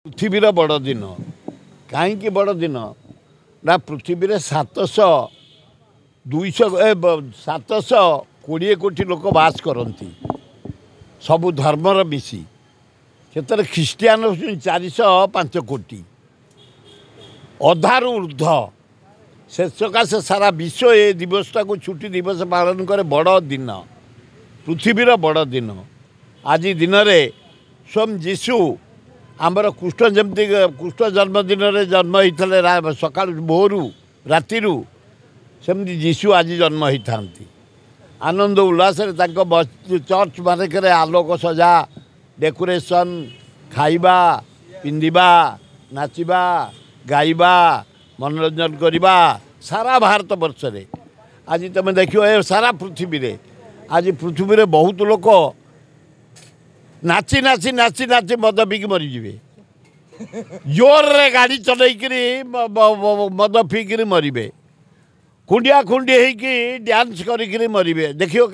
पृथ्वीर बड़ दिन कहीं बड़ दिन ना पृथ्वी 720 कोटी लोक बास करती सबु धर्मर मिसी से ख्रीस्टियान हूँ 405 कोटी अधारू ऊर्ध से सकाशे सारा विश्व ए दिवसटा को छुट्टी दिवस पालन करे बड़ दिन पृथ्वीर बड़ दिन आज दिन में स्वयं जीशु आमर कृष्ण जमती कृष्ण जन्मदिन जन्म होते सका भोरू राति सेमती जीशु आज जन्म होता आनंद उल्लास चर्च मानक आलोक सजा डेकोरेशन खाइबा पिंधिबा नाचिबा गाइबा मनोरंजन करवा सारा भारत वर्ष रे आज तुम देखिए सारा पृथ्वी रे आज पृथ्वी रे बहुत लोक नाची नाची नाची नाची मद पीक मरीजे जोर रे गाड़ी चलैकरी मद पीक मरबे खुंडिया खुंडी होगी डांस करी मरबे देखियो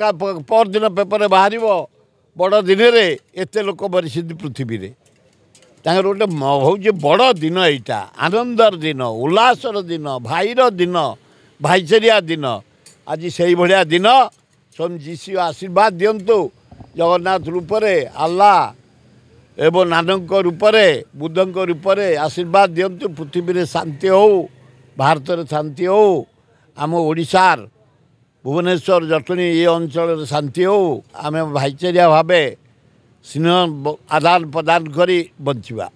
पर दिन पेपर बाहर बड़ दिन रे एते लोक मरी पृथ्वी रे गोटे हूँ बड़ दिन यहाँ आनंदर दिन उल्लासर दिन भाईर दिन भाईचारिया दिन आज से भाया दिन स्वयं जीशु आशीर्वाद दिंतु जगन्नाथ रूपरे अल्लाह एवं नानक रूपरे बुद्धंक रूपरे आशीर्वाद दिंतु पृथ्वी रे शांति हो भारत रे शांति हो आम ओडिशार भुवनेश्वर जटणी ये अंचल शांति हो आम भाईचारिया भावे स्नेह आदान प्रदान करी बंचिबा।